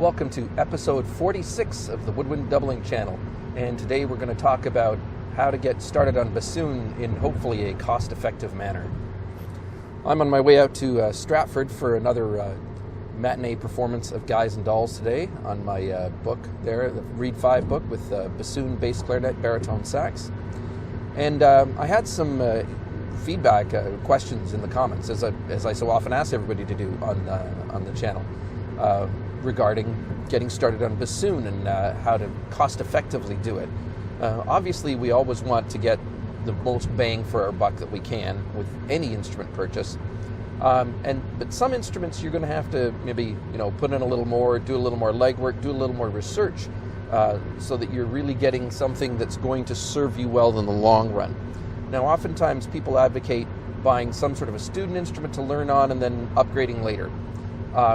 Welcome to episode 46 of the Woodwind Doubling Channel, and today we're going to talk about how to get started on bassoon in hopefully a cost-effective manner. I'm on my way out to Stratford for another matinee performance of Guys and Dolls today on my book there, the Read 5 book with bassoon, bass clarinet, baritone sax. And I had some feedback, questions in the comments, as I so often ask everybody to do on the channel, regarding getting started on bassoon and how to cost-effectively do it. Obviously, we always want to get the most bang for our buck that we can with any instrument purchase. But some instruments you're going to have to maybe put in a little more, do a little more legwork, do a little more research, so that you're really getting something that's going to serve you well in the long run. Now, oftentimes people advocate buying some sort of a student instrument to learn on and then upgrading later.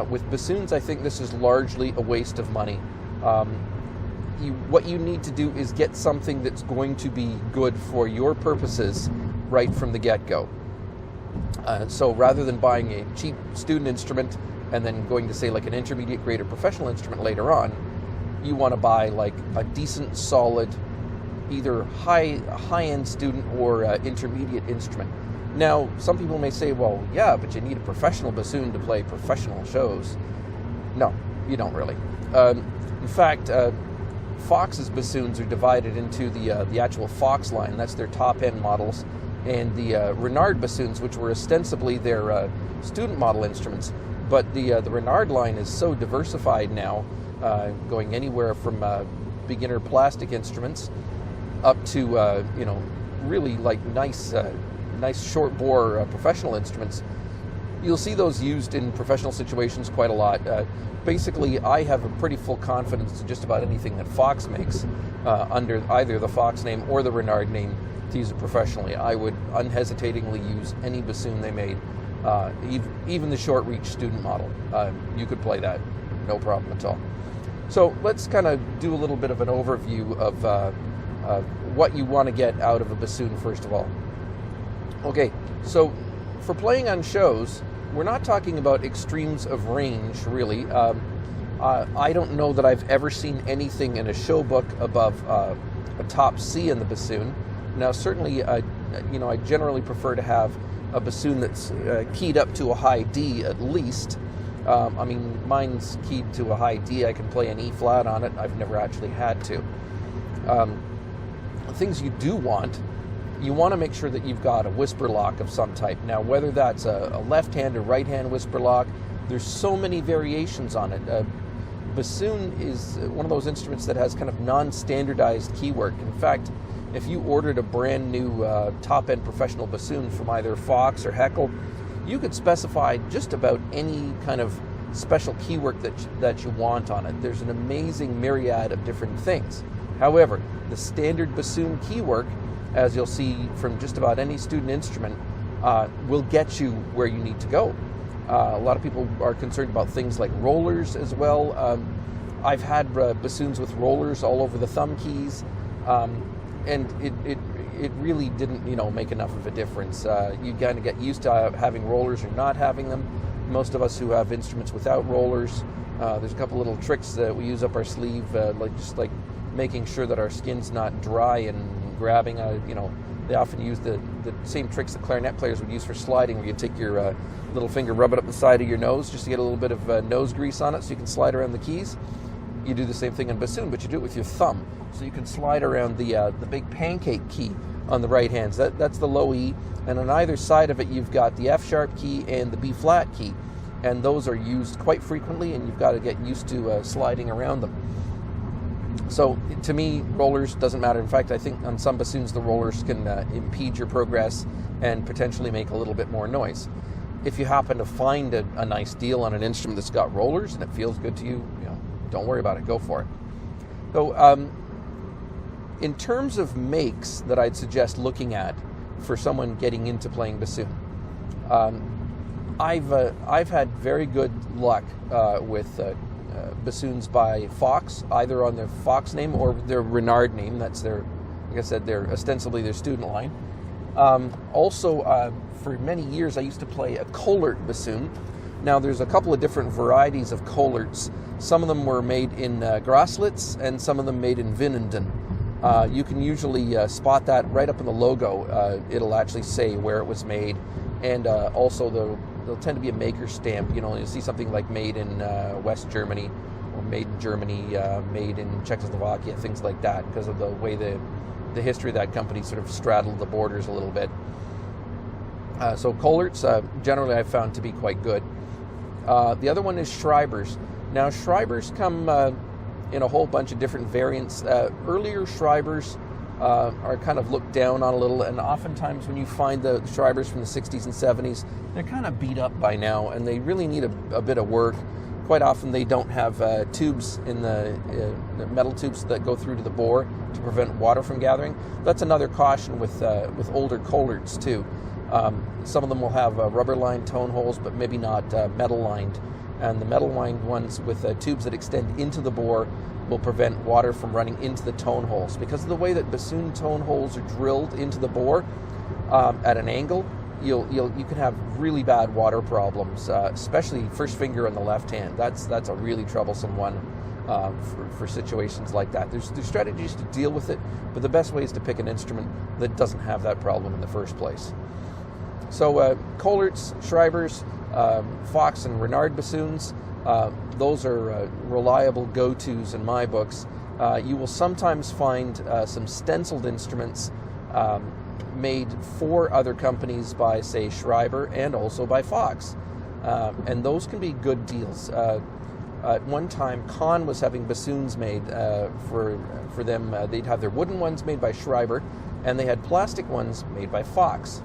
With bassoons, I think this is largely a waste of money. What you need to do is get something that's going to be good for your purposes right from the get-go. So rather than buying a cheap student instrument and then going to say like an intermediate grade or professional instrument later on, you want to buy like a decent, solid, either high-end student or intermediate instrument. Now, some people may say, well, yeah, but you need a professional bassoon to play professional shows. No, you don't really. In fact, Fox's bassoons are divided into the actual Fox line. That's their top-end models. And the Renard bassoons, which were ostensibly their student model instruments. But the Renard line is so diversified now, going anywhere from beginner plastic instruments up to, really like nice short bore professional instruments. You'll see those used in professional situations quite a lot. Basically, I have a pretty full confidence in just about anything that Fox makes under either the Fox name or the Renard name to use it professionally. I would unhesitatingly use any bassoon they made, even the short reach student model. You could play that, no problem at all. So let's kind of do a little bit of an overview of what you want to get out of a bassoon first of all. Okay, so for playing on shows, we're not talking about extremes of range, really. I don't know that I've ever seen anything in a show book above a top C in the bassoon. Now, certainly, I generally prefer to have a bassoon that's keyed up to a high D at least. Mine's keyed to a high D. I can play an E flat on it. I've never actually had to. Things you do want, you want to make sure that you've got a whisper lock of some type. Now, whether that's a left-hand or right-hand whisper lock, there's so many variations on it. Bassoon is one of those instruments that has kind of non-standardized keywork. In fact, if you ordered a brand new top-end professional bassoon from either Fox or Heckel, you could specify just about any kind of special keywork that you want on it. There's an amazing myriad of different things. However, the standard bassoon keywork, as you'll see from just about any student instrument, will get you where you need to go. A lot of people are concerned about things like rollers as well. I've had bassoons with rollers all over the thumb keys, and it really didn't make enough of a difference. You kind of get used to having rollers or not having them. Most of us who have instruments without rollers, there's a couple little tricks that we use up our sleeve, like making sure that our skin's not dry and grabbing. They often use the same tricks that clarinet players would use for sliding, where you take your little finger, rub it up the side of your nose just to get a little bit of nose grease on it so you can slide around the keys. You do the same thing in bassoon, but you do it with your thumb. So you can slide around the big pancake key on the right hand. That's the low E, and on either side of it you've got the F sharp key and the B flat key, and those are used quite frequently, and you've got to get used to sliding around them. So to me, rollers doesn't matter. In fact, I think on some bassoons the rollers can impede your progress and potentially make a little bit more noise. If you happen to find a nice deal on an instrument that's got rollers and it feels good to you, don't worry about it. Go for it. So in terms of makes that I'd suggest looking at for someone getting into playing bassoon, I've had very good luck with bassoons by Fox, either on their Fox name or their Renard name. That's their, like I said, they're ostensibly their student line. Also, for many years I used to play a Kohler bassoon, Now, there's a couple of different varieties of Kohlerts. Some of them were made in Grosslitz, and some of them made in Winnenden. You can usually spot that right up in the logo. It'll actually say where it was made, and also there'll tend to be a maker stamp. You'll see something like made in West Germany, or made in Germany, made in Czechoslovakia, things like that, because of the way the history of that company sort of straddled the borders a little bit. So Kohlerts, generally I've found to be quite good. The other one is Schreibers. Now, Schreibers come in a whole bunch of different variants. Earlier Schreibers are kind of looked down on a little, and oftentimes when you find the Schreibers from the 60s and 70s, they're kind of beat up by now, and they really need a bit of work. Quite often they don't have tubes in the metal tubes that go through to the bore to prevent water from gathering. That's another caution with older Kohlerts too. Some of them will have rubber-lined tone holes, but maybe not metal-lined. And the metal-lined ones with tubes that extend into the bore will prevent water from running into the tone holes. Because of the way that bassoon tone holes are drilled into the bore at an angle, you can have really bad water problems, especially first finger on the left hand. That's a really troublesome one for situations like that. There's strategies to deal with it, but the best way is to pick an instrument that doesn't have that problem in the first place. So Kohlerts, Schreibers, Fox and Renard bassoons, those are reliable go-tos in my books. You will sometimes find some stenciled instruments made for other companies by, say, Schreiber and also by Fox. And those can be good deals. At one time, Kahn was having bassoons made for them. They'd have their wooden ones made by Schreiber, and they had plastic ones made by Fox.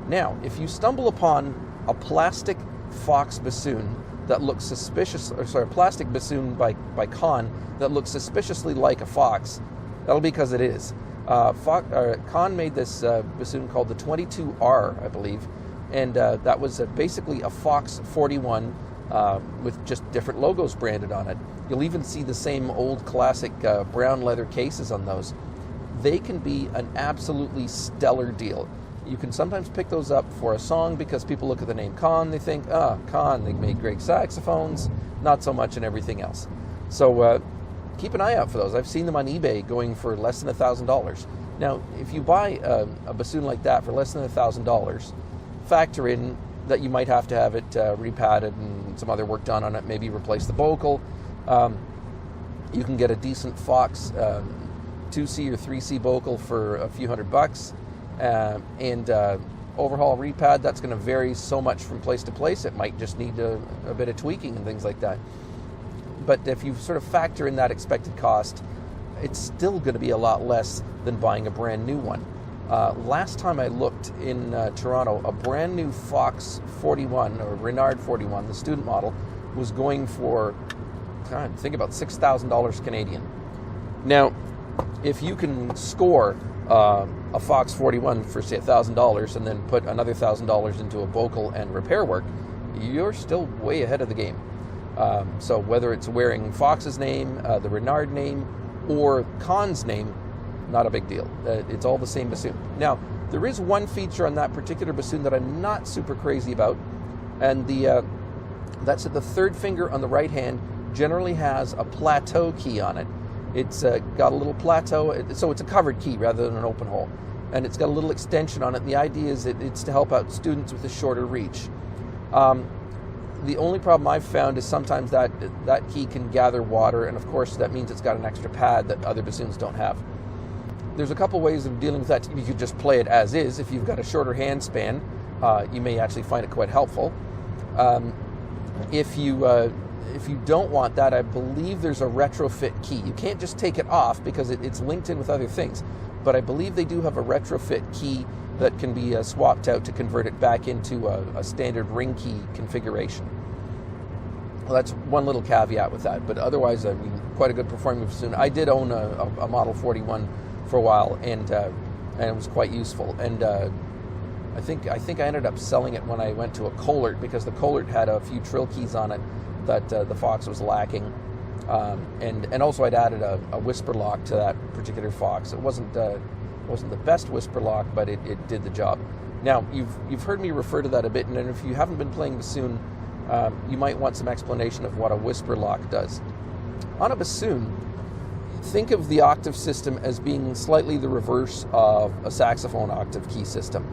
Now, if you stumble upon a plastic Fox bassoon that looks suspicious, a plastic bassoon by Kahn that looks suspiciously like a Fox, that'll be because it is. Kahn made this bassoon called the 22R, I believe, and that was basically a Fox 41 with just different logos branded on it. You'll even see the same old classic brown leather cases on those. They can be an absolutely stellar deal. You can sometimes pick those up for a song because people look at the name Kahn, they think, Kahn, they made great saxophones, not so much in everything else. So keep an eye out for those. I've seen them on eBay going for less than $1,000. Now, if you buy a bassoon like that for less than $1,000, factor in that you might have to have it repadded and some other work done on it, maybe replace the bocal. You can get a decent Fox 2C or 3C bocal for a few $100. And overhaul repad, that's going to vary so much from place to place. It might just need a bit of tweaking and things like that. But if you sort of factor in that expected cost, it's still going to be a lot less than buying a brand new one. Last time I looked in Toronto, a brand new Fox 41 or Renard 41, the student model, was going for, I think, about $6,000 Canadian. Now, if you can score a Fox 41 for, say, $1,000 and then put another $1,000 into a vocal and repair work, you're still way ahead of the game. So whether it's wearing Fox's name, the Renard name, or Kahn's name, not a big deal. It's all the same bassoon. Now, there is one feature on that particular bassoon that I'm not super crazy about, and that's that the third finger on the right hand generally has a plateau key on it. It's got a little plateau, so it's a covered key rather than an open hole. And it's got a little extension on it. And the idea is that it's to help out students with a shorter reach. The only problem I've found is sometimes that key can gather water, and of course that means it's got an extra pad that other bassoons don't have. There's a couple ways of dealing with that. You could just play it as is. If you've got a shorter hand span, you may actually find it quite helpful. If you don't want that, I believe there's a retrofit key. You can't just take it off because it's linked in with other things. But I believe they do have a retrofit key that can be swapped out to convert it back into a standard ring key configuration. Well, that's one little caveat with that. But otherwise, I mean, quite a good performing bassoon. I did own a Model 41 for a while, and it was quite useful. And I think I ended up selling it when I went to a Kohlert because the Kohlert had a few trill keys on it that the Fox was lacking, and also I'd added a whisper lock to that particular Fox. It wasn't the best whisper lock, but it did the job. Now you've heard me refer to that a bit, and if you haven't been playing bassoon you might want some explanation of what a whisper lock does. On a bassoon, think of the octave system as being slightly the reverse of a saxophone octave key system.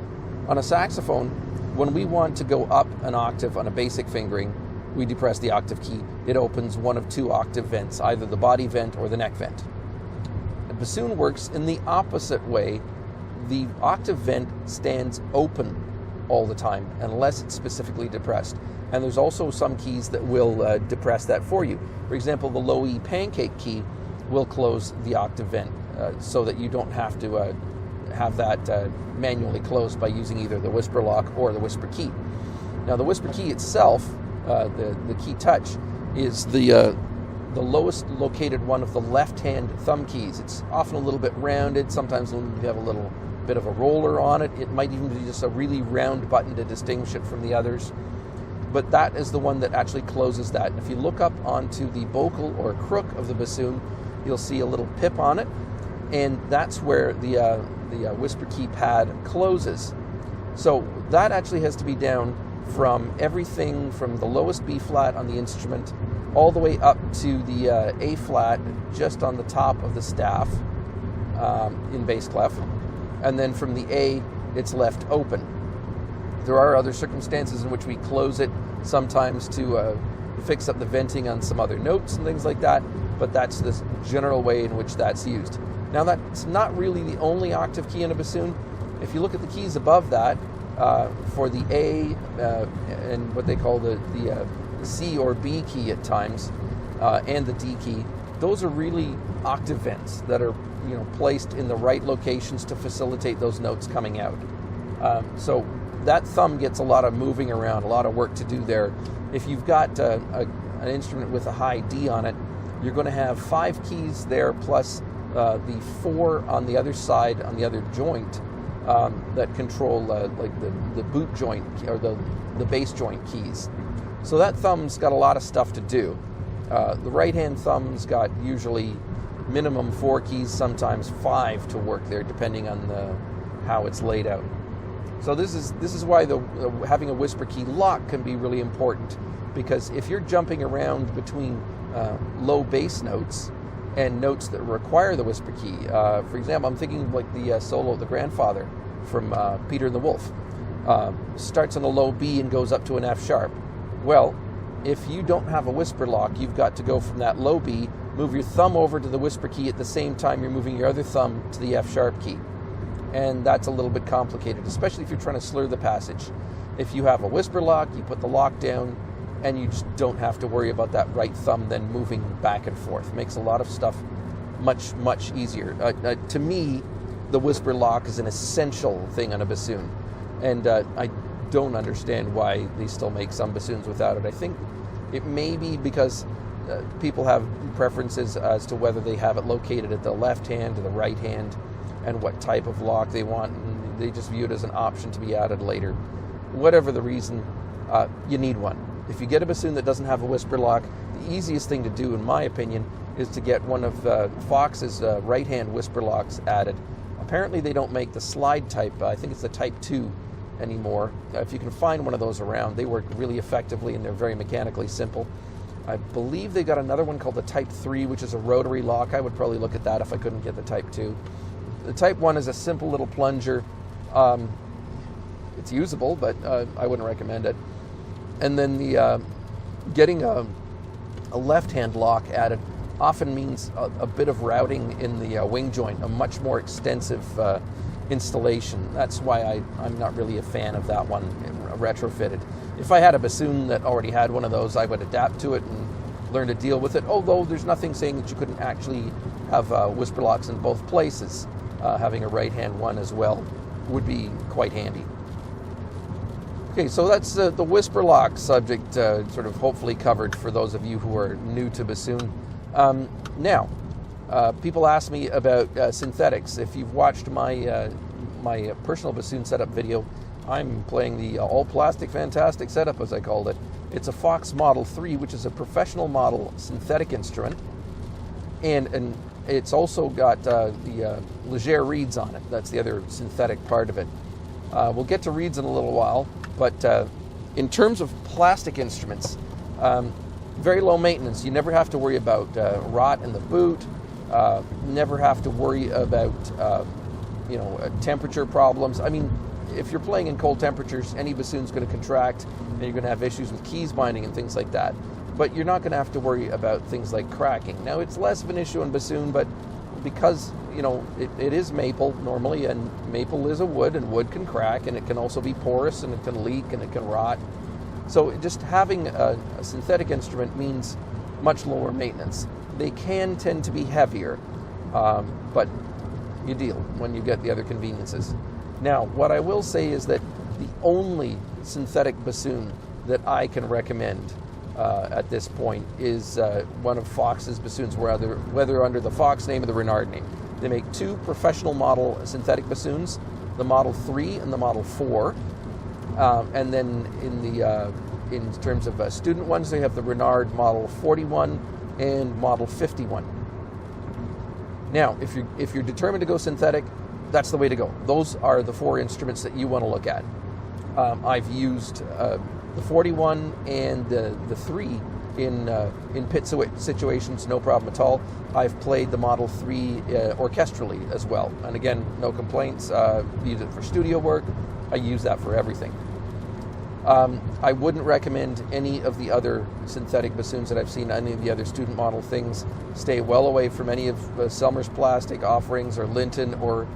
On a saxophone, when we want to go up an octave on a basic fingering, we depress the octave key. It opens one of two octave vents, either the body vent or the neck vent. A bassoon works in the opposite way. The octave vent stands open all the time, unless it's specifically depressed. And there's also some keys that will depress that for you. For example, the low E pancake key will close the octave vent so that you don't have to have that manually closed by using either the whisper lock or the whisper key. Now, the whisper key itself, the key touch, is the lowest located one of the left-hand thumb keys. It's often a little bit rounded. Sometimes you have a little bit of a roller on it. It might even be just a really round button to distinguish it from the others. But that is the one that actually closes that. If you look up onto the bocal or crook of the bassoon, you'll see a little pip on it, and that's where the whisper key pad closes. So that actually has to be down from everything from the lowest B flat on the instrument all the way up to the A flat just on the top of the staff in bass clef, and then from the A it's left open. There are other circumstances in which we close it, sometimes to fix up the venting on some other notes and things like that, but that's the general way in which that's used. Now, that's not really the only octave key in a bassoon. If you look at the keys above that, for the A and what they call the C or B key at times, and the D key, those are really octave vents that are placed in the right locations to facilitate those notes coming out. So that thumb gets a lot of moving around, a lot of work to do there. If you've got an instrument with a high D on it, you're going to have 5 keys there plus the 4 on the other side, on the other joint, that control like the boot joint or the bass joint keys. So that thumb's got a lot of stuff to do. The right-hand thumb's got usually minimum 4 keys, sometimes 5 to work there, depending on how it's laid out. So this is why having a whisper key lock can be really important, because if you're jumping around between low bass notes and notes that require the whisper key, for example, I'm thinking like the solo, The Grandfather from Peter and the Wolf, starts on a low B and goes up to an F sharp. Well, if you don't have a whisper lock, you've got to go from that low B, move your thumb over to the whisper key at the same time you're moving your other thumb to the F sharp key. And that's a little bit complicated, especially if you're trying to slur the passage. If you have a whisper lock, you put the lock down, and you just don't have to worry about that right thumb then moving back and forth. It makes a lot of stuff much, much easier. To me, the whisper lock is an essential thing on a bassoon, and I don't understand why they still make some bassoons without it. I think it may be because people have preferences as to whether they have it located at the left hand or the right hand, and what type of lock they want, and they just view it as an option to be added later. Whatever the reason, you need one. If you get a bassoon that doesn't have a whisper lock, the easiest thing to do, in my opinion, is to get one of Fox's right-hand whisper locks added. Apparently they don't make the slide type, I think it's the type 2 anymore. If you can find one of those around, they work really effectively and they're very mechanically simple. I believe they got another one called the type 3, which is a rotary lock. I would probably look at that if I couldn't get the type 2. The type 1 is a simple little plunger. It's usable, but I wouldn't recommend it. And then the getting a left-hand lock added often means a bit of routing in the wing joint, a much more extensive installation. That's why I'm not really a fan of that one retrofitted. If I had a bassoon that already had one of those, I would adapt to it and learn to deal with it, although there's nothing saying that you couldn't actually have whisper locks in both places. Having a right-hand one as well would be quite handy. Okay, so that's the whisper lock subject sort of hopefully covered for those of you who are new to bassoon. Now, people ask me about synthetics. If you've watched my personal bassoon setup video, I'm playing the all-plastic fantastic setup, as I called it. It's a Fox Model 3, which is a professional model synthetic instrument, and it's also got the Leger reeds on it. That's the other synthetic part of it. We'll get to reeds in a little while, but In terms of plastic instruments, very low maintenance. You never have to worry about rot in the boot. Never have to worry about temperature problems. I mean, if you're playing in cold temperatures, any bassoon's going to contract, and you're going to have issues with keys binding and things like that. But you're not going to have to worry about things like cracking. Now, it's less of an issue in bassoon, but because it is maple normally, and maple is a wood, and wood can crack, and it can also be porous, and it can leak, and it can rot. So just having a synthetic instrument means much lower maintenance. They can tend to be heavier, but you deal when you get the other conveniences. Now, what I will say is that the only synthetic bassoon that I can recommend at this point is one of Fox's bassoons, whether under the Fox name or the Renard name. They make two professional model synthetic bassoons, the Model 3 and the Model 4. And then in terms of student ones, they have the Renard Model 41 and Model 51. Now, if you're determined to go synthetic, that's the way to go. Those are the four instruments that you want to look at. I've used the 41 and the 3 in pit situations, no problem at all. I've played the Model 3 orchestrally as well, and again, no complaints. Use it for studio work. I use that for everything. I wouldn't recommend any of the other synthetic bassoons that I've seen, any of the other student model things. Stay well away from any of Selmer's Plastic offerings or Linton or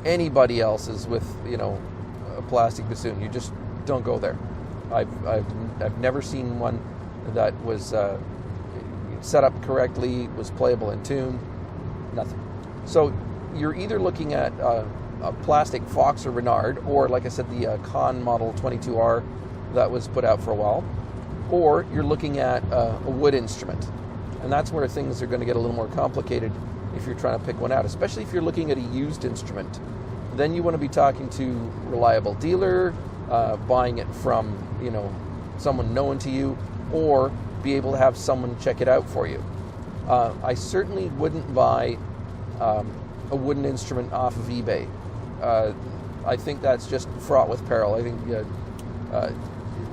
anybody else's with a plastic bassoon. You just don't go there. I've never seen one that was set up correctly, was playable in tune. Nothing. So you're either looking at a plastic Fox or Renard, or like I said, the Con Model 22R that was put out for a while, or you're looking at a wood instrument. And that's where things are going to get a little more complicated if you're trying to pick one out, especially if you're looking at a used instrument. Then you want to be talking to a reliable dealer, buying it from someone known to you, or be able to have someone check it out for you. I certainly wouldn't buy a wooden instrument off of eBay. I think that's just fraught with peril. I think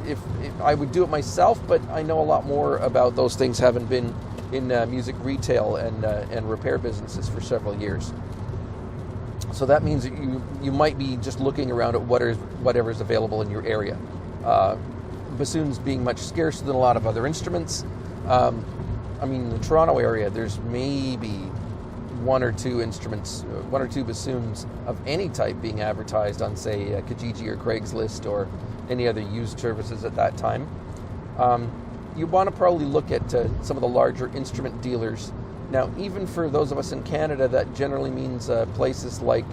if I would do it myself, but I know a lot more about those things, having been in music retail and repair businesses for several years. So that means that you might be just looking around at whatever's available in your area. Bassoons being much scarcer than a lot of other instruments. In the Toronto area, there's maybe one or two bassoons of any type being advertised on, say, Kijiji or Craigslist or any other used services at that time. You want to probably look at some of the larger instrument dealers. Now, even for those of us in Canada, that generally means places like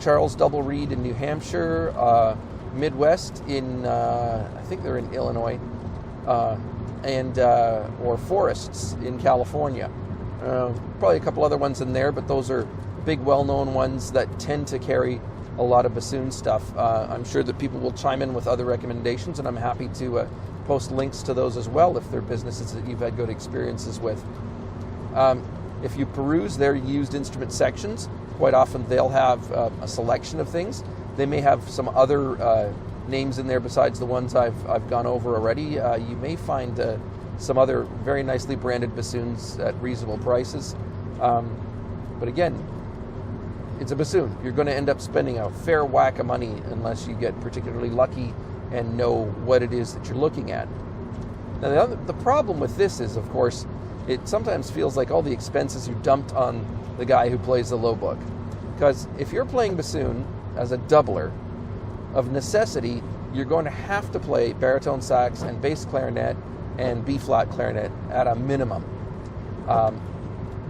Charles Double Reed in New Hampshire, Midwest in, I think they're in Illinois, or Forests in California. Probably a couple other ones in there, but those are big, well-known ones that tend to carry a lot of bassoon stuff. I'm sure that people will chime in with other recommendations, and I'm happy to post links to those as well if they're businesses that you've had good experiences with. If you peruse their used instrument sections, quite often they'll have a selection of things. They may have some other names in there besides the ones I've gone over already. You may find some other very nicely branded bassoons at reasonable prices. But again, it's a bassoon. You're going to end up spending a fair whack of money unless you get particularly lucky and know what it is that you're looking at. Now, the problem with this is, of course, it sometimes feels like all the expenses are dumped on the guy who plays the low book. Because if you're playing bassoon as a doubler, of necessity, you're going to have to play baritone sax and bass clarinet and B-flat clarinet at a minimum.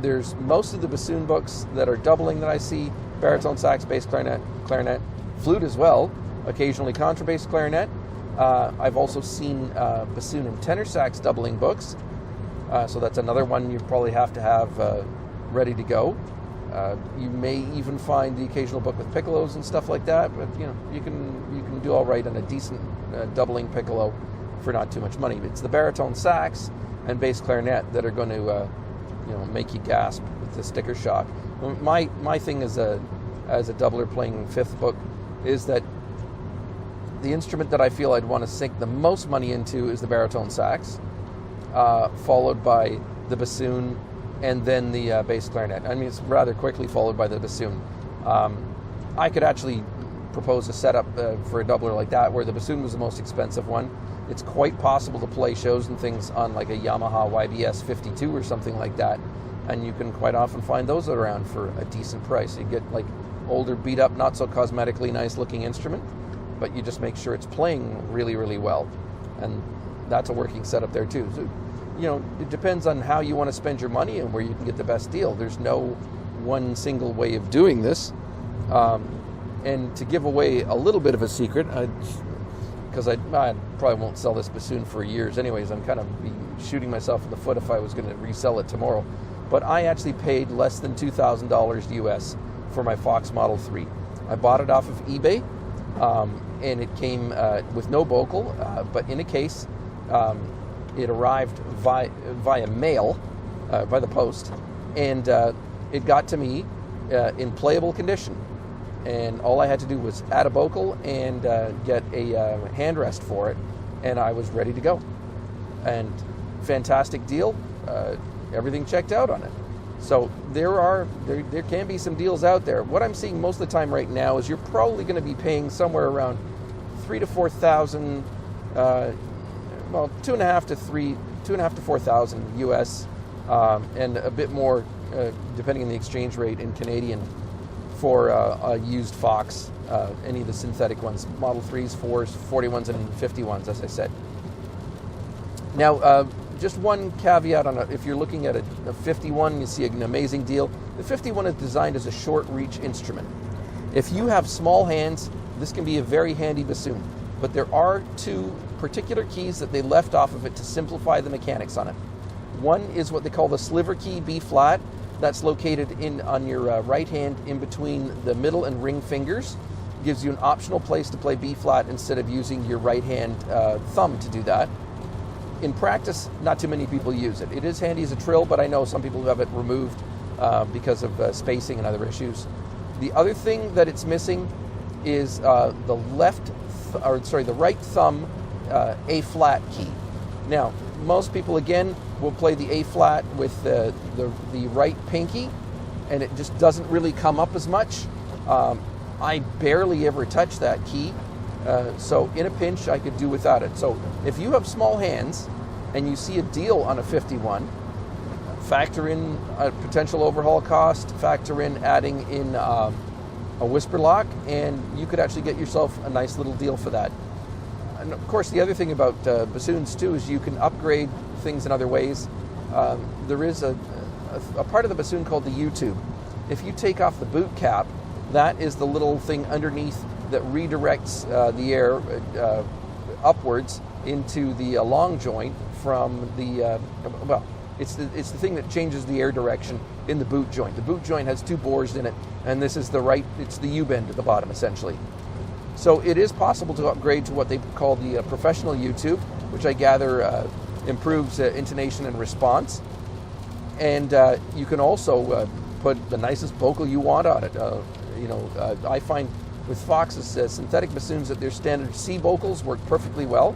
There's most of the bassoon books that are doubling that I see: baritone sax, bass clarinet, flute as well, occasionally contrabass clarinet. I've also seen bassoon and tenor sax doubling books, so that's another one you probably have to have ready to go. You may even find the occasional book with piccolos and stuff like that, but you can do all right on a decent doubling piccolo for not too much money. It's the baritone sax and bass clarinet that are going to make you gasp with the sticker shock. My thing as a doubler playing fifth book is that the instrument that I feel I'd want to sink the most money into is the baritone sax, followed by the bassoon, and then the bass clarinet. I mean, it's rather quickly followed by the bassoon. I could actually propose a setup for a doubler like that, where the bassoon was the most expensive one. It's quite possible to play shows and things on like a Yamaha YBS 52 or something like that, and you can quite often find those around for a decent price. You get like older, beat up, not so cosmetically nice looking instrument, but you just make sure it's playing really, really well, and that's a working setup there too. So, you know, it depends on how you want to spend your money and where you can get the best deal. There's no one single way of doing this. And to give away a little bit of a secret, because I probably won't sell this bassoon for years anyways, I'm kind of be shooting myself in the foot if I was going to resell it tomorrow. But I actually paid less than $2,000 US for my Fox Model 3. I bought it off of eBay, and it came with no bocal, but in a case. It arrived via mail, by the post, and it got to me in playable condition. And all I had to do was add a bocal and get a handrest for it, and I was ready to go. And fantastic deal. Everything checked out on it. So there can be some deals out there. What I'm seeing most of the time right now is you're probably going to be paying somewhere around $3,000 to $4,000. Well, $2,500 to $4,000 US, and a bit more, depending on the exchange rate in Canadian, for a used Fox, any of the synthetic ones, Model 3s, 4s, 41s, and 51s, as I said. Now, just one caveat on if you're looking at a 51, you see an amazing deal. The 51 is designed as a short reach instrument. If you have small hands, this can be a very handy bassoon, but there are two particular keys that they left off of it to simplify the mechanics on it. One is what they call the sliver key B flat. That's located on your right hand in between the middle and ring fingers. Gives you an optional place to play B flat instead of using your right hand thumb to do that. In practice, not too many people use it. It is handy as a trill, but I know some people have it removed because of spacing and other issues. The other thing that it's missing is the right thumb A flat key. Now, most people again will play the A flat with the right pinky, and it just doesn't really come up as much. I barely ever touch that key, so in a pinch I could do without it. So if you have small hands and you see a deal on a 51, factor in a potential overhaul cost, factor in adding in a whisper lock, and you could actually get yourself a nice little deal for that. And of course, the other thing about bassoons too is you can upgrade things in other ways. There is a part of the bassoon called the U-tube. If you take off the boot cap, that is the little thing underneath that redirects the air upwards into the long joint from the it's the thing that changes the air direction in the boot joint. The boot joint has two bores in it, and this is it's the U-bend at the bottom essentially. So it is possible to upgrade to what they call the professional U-tube, which I gather improves intonation and response. And you can also put the nicest vocal you want on it. I find with Fox's synthetic bassoons that their standard C vocals work perfectly well,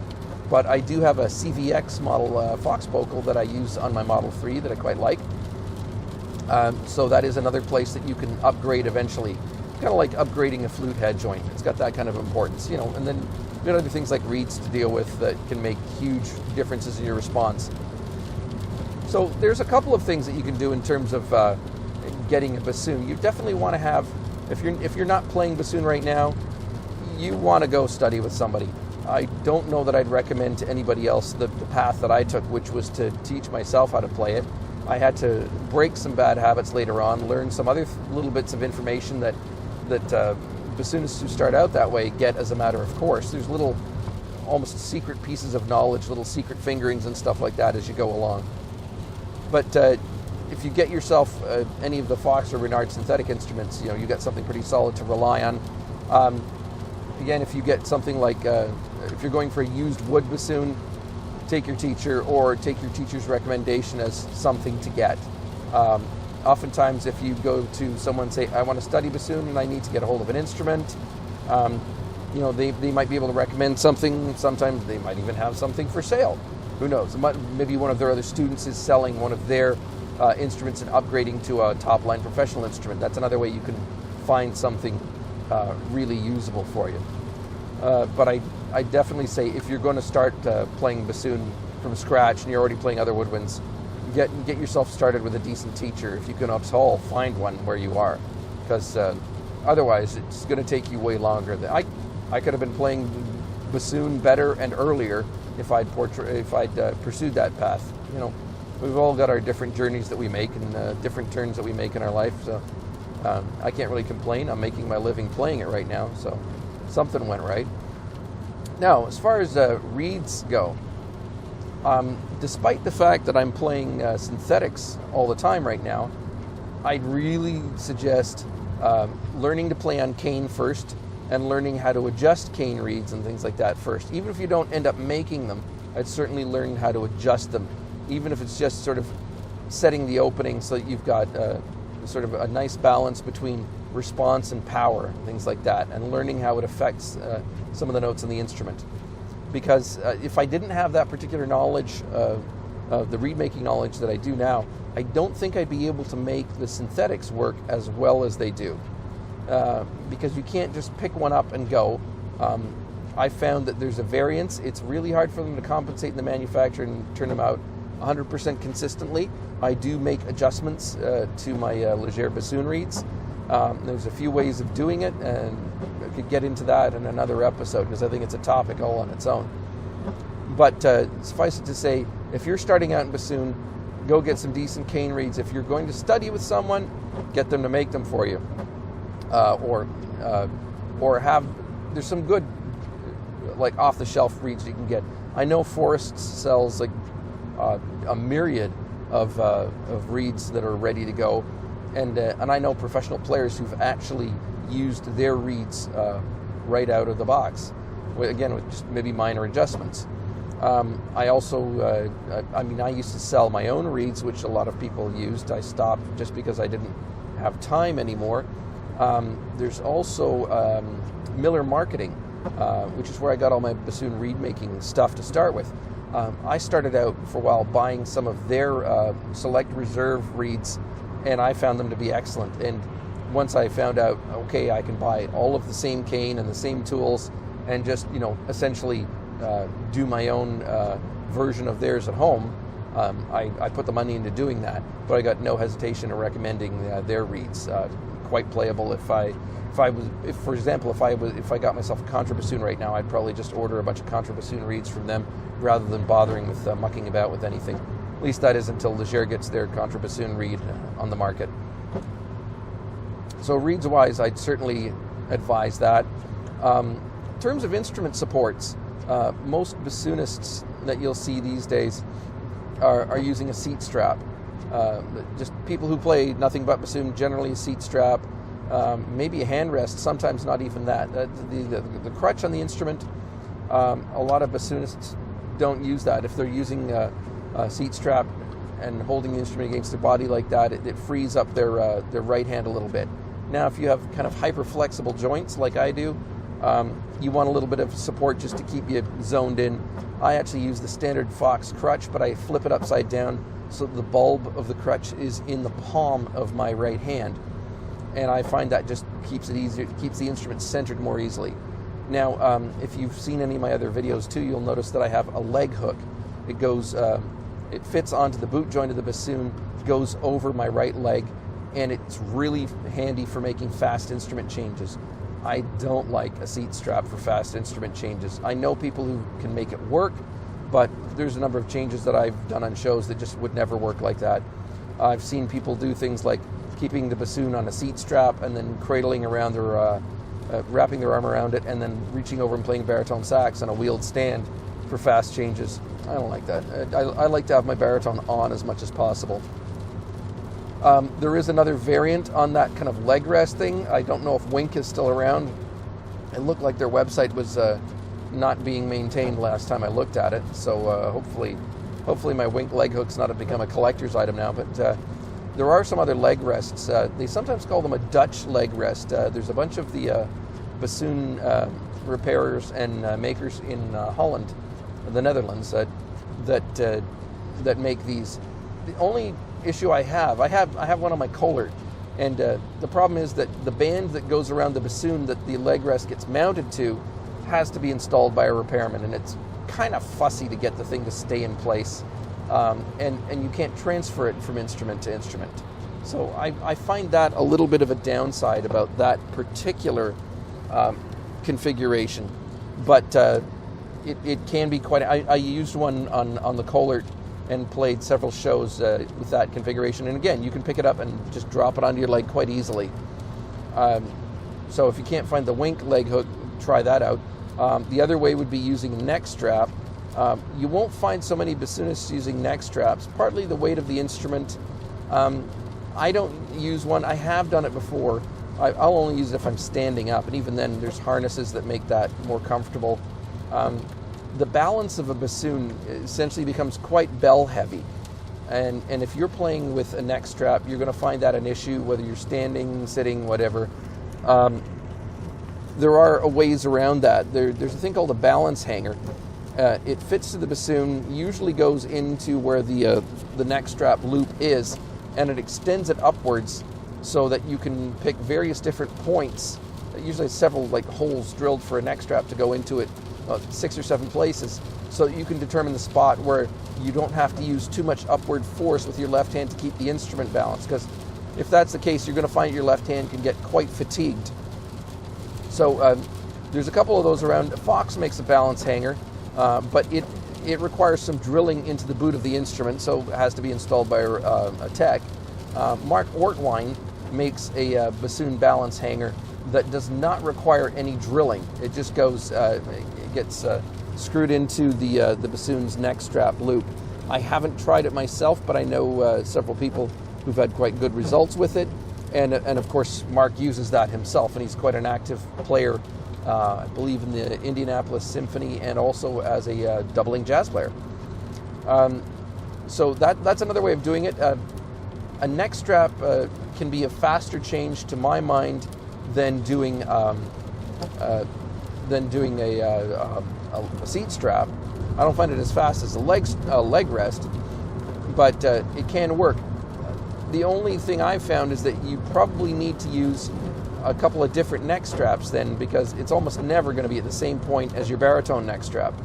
but I do have a CVX model Fox vocal that I use on my Model 3 that I quite like. So that is another place that you can upgrade eventually. Kind of like upgrading a flute head joint. It's got that kind of importance, and then you got other things like reeds to deal with that can make huge differences in your response. So there's a couple of things that you can do in terms of getting a bassoon. You definitely want to have, if you're not playing bassoon right now, you want to go study with somebody. I don't know that I'd recommend to anybody else the path that I took, which was to teach myself how to play it. I had to break some bad habits later on, learn some other little bits of information that bassoonists who start out that way get as a matter of course. There's little, almost secret pieces of knowledge, little secret fingerings and stuff like that as you go along. But if you get yourself any of the Fox or Renard synthetic instruments, you got something pretty solid to rely on. Again, if you get something like, if you're going for a used wood bassoon, take your teacher or take your teacher's recommendation as something to get. Oftentimes, if you go to someone and say, I want to study bassoon and I need to get a hold of an instrument, they might be able to recommend something. Sometimes they might even have something for sale. Who knows? Maybe one of their other students is selling one of their instruments and upgrading to a top-line professional instrument. That's another way you can find something really usable for you. But I definitely say if you're going to start playing bassoon from scratch and you're already playing other woodwinds, get yourself started with a decent teacher. If you can at all, find one where you are, because otherwise it's going to take you way longer. I could have been playing bassoon better and earlier if I'd pursued that path. We've all got our different journeys that we make and different turns that we make in our life. So I can't really complain. I'm making my living playing it right now, so something went right. Now, as far as reeds go, despite the fact that I'm playing synthetics all the time right now, I'd really suggest learning to play on cane first and learning how to adjust cane reeds and things like that first. Even if you don't end up making them, I'd certainly learn how to adjust them, even if it's just sort of setting the opening so that you've got sort of a nice balance between response and power, things like that, and learning how it affects some of the notes in the instrument. Because if I didn't have that particular knowledge, the reed making knowledge that I do now, I don't think I'd be able to make the synthetics work as well as they do. Because you can't just pick one up and go. I found that there's a variance. It's really hard for them to compensate in the manufacturer and turn them out 100% consistently. I do make adjustments to my Leger bassoon reeds. There's a few ways of doing it, and I could get into that in another episode because I think it's a topic all on its own. But suffice it to say, if you're starting out in bassoon, go get some decent cane reeds. If you're going to study with someone, get them to make them for you. Or have, there's some good like off-the-shelf reeds you can get. I know Forrest sells like a myriad of reeds that are ready to go, and I know professional players who've actually used their reeds right out of the box, again with just maybe minor adjustments. I also, I used to sell my own reeds, which a lot of people used. I stopped just because I didn't have time anymore. There's also Miller Marketing, which is where I got all my bassoon reed making stuff to start with. I started out for a while buying some of their select reserve reeds, and I found them to be excellent. And once I found out, okay, I can buy all of the same cane and the same tools and just, essentially do my own version of theirs at home, I put the money into doing that. But I got no hesitation in recommending their reeds. Quite playable. If I got myself a contrabassoon right now, I'd probably just order a bunch of contrabassoon reeds from them rather than bothering with mucking about with anything. At least that is until Leger gets their contrabassoon reed on the market. So reeds-wise, I'd certainly advise that. In terms of instrument supports, most bassoonists that you'll see these days are using a seat strap. Just people who play nothing but bassoon, generally a seat strap, maybe a hand rest, sometimes not even that. The crutch on the instrument, a lot of bassoonists don't use that. If they're using a seat strap and holding the instrument against their body like that, it frees up their right hand a little bit. Now, if you have kind of hyper-flexible joints like I do, you want a little bit of support just to keep you zoned in. I actually use the standard Fox crutch, but I flip it upside down so the bulb of the crutch is in the palm of my right hand. And I find that just keeps it easier, keeps the instrument centered more easily. Now, if you've seen any of my other videos too, you'll notice that I have a leg hook. It goes, it fits onto the boot joint of the bassoon, goes over my right leg, and it's really handy for making fast instrument changes. I don't like a seat strap for fast instrument changes. I know people who can make it work, but there's a number of changes that I've done on shows that just would never work like that. I've seen people do things like keeping the bassoon on a seat strap and then cradling around their, wrapping their arm around it and then reaching over and playing baritone sax on a wheeled stand for fast changes. I don't like that. I like to have my baritone on as much as possible. There is another variant on that kind of leg rest thing. I don't know if Wink is still around. It looked like their website was not being maintained last time I looked at it. So hopefully my Wink leg hook's not become a collector's item now. But there are some other leg rests. They sometimes call them a Dutch leg rest. There's a bunch of the bassoon repairers and makers in Holland, the Netherlands, that make these. The only issue I have one on my Kohler, and the problem is that the band that goes around the bassoon that the leg rest gets mounted to has to be installed by a repairman, and it's kind of fussy to get the thing to stay in place, and you can't transfer it from instrument to instrument. So I find that a little bit of a downside about that particular configuration, but it can be quite. I used one on the Kohler and played several shows with that configuration, and again, you can pick it up and just drop it onto your leg quite easily. So if you can't find the Wink leg hook, try that out. The other way would be using a neck strap. You won't find so many bassoonists using neck straps, partly the weight of the instrument. I don't use one. I have done it before. I'll only use it if I'm standing up, and even then there's harnesses that make that more comfortable. The balance of a bassoon essentially becomes quite bell heavy, and if you're playing with a neck strap, you're going to find that an issue, whether you're standing, sitting, whatever. There are ways around that. There's a thing called a balance hanger. It fits to the bassoon, usually goes into where the neck strap loop is, and it extends it upwards so that you can pick various different points. Usually several holes drilled for a neck strap to go into it, 6 or 7 places, so that you can determine the spot where you don't have to use too much upward force with your left hand to keep the instrument balanced, because if that's the case, you're going to find your left hand can get quite fatigued. So there's a couple of those around. Fox makes a balance hanger, but it requires some drilling into the boot of the instrument, so it has to be installed by a tech. Mark Ortwine makes a bassoon balance hanger that does not require any drilling. It just goes, it gets screwed into the bassoon's neck strap loop. I haven't tried it myself, but I know several people who've had quite good results with it. And of course, Mark uses that himself, and he's quite an active player, I believe in the Indianapolis Symphony, and also as a doubling jazz player. So that's another way of doing it. A neck strap can be a faster change, to my mind, than doing a seat strap. I don't find it as fast as a leg rest, but it can work. The only thing I've found is that you probably need to use a couple of different neck straps then, because it's almost never going to be at the same point as your baritone neck strap.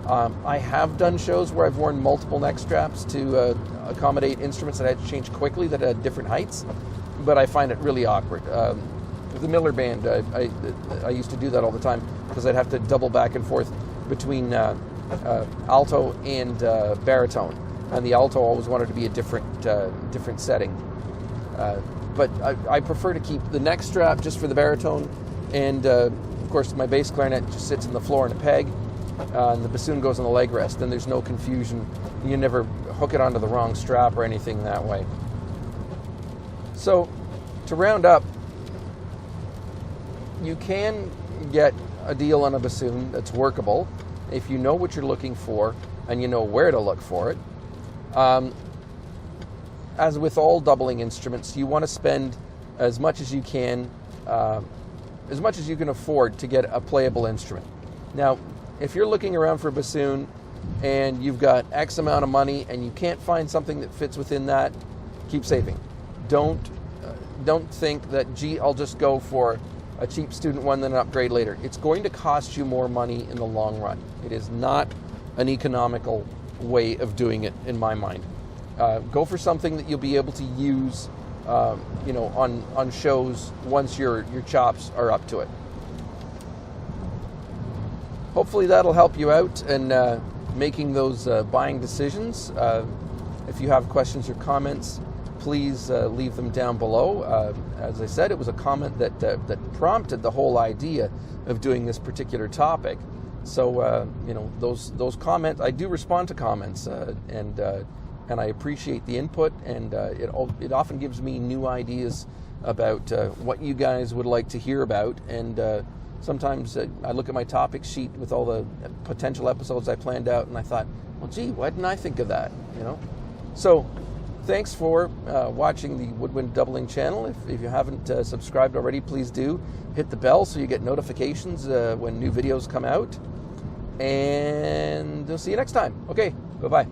I have done shows where I've worn multiple neck straps to accommodate instruments that I had to change quickly that had different heights, but I find it really awkward. With the Miller Band, I used to do that all the time, because I'd have to double back and forth between alto and baritone, and the alto always wanted to be a different setting. But I prefer to keep the neck strap just for the baritone, and of course my bass clarinet just sits on the floor in a peg, and the bassoon goes on the leg rest. Then there's no confusion. You never hook it onto the wrong strap or anything that way. So to round up, you can get a deal on a bassoon that's workable if you know what you're looking for and you know where to look for it. As with all doubling instruments, you want to spend as much as you can afford to get a playable instrument. Now, if you're looking around for a bassoon and you've got X amount of money and you can't find something that fits within that, keep saving. Don't think that, gee, I'll just go for a cheap student one, then upgrade later. It's going to cost you more money in the long run. It is not an economical way of doing it, in my mind. Go for something that you'll be able to use, on shows once your chops are up to it. Hopefully that'll help you out in making those buying decisions. If you have questions or comments, please leave them down below. As I said, it was a comment that prompted the whole idea of doing this particular topic. So those comments, I do respond to comments, and I appreciate the input, and it often gives me new ideas about what you guys would like to hear about. And sometimes I look at my topic sheet with all the potential episodes I planned out, and I thought, well, gee, why didn't I think of that? So thanks for watching the Woodwind Doubling channel. If you haven't subscribed already, please do. Hit the bell so you get notifications when new videos come out. And we'll see you next time. Okay, bye-bye.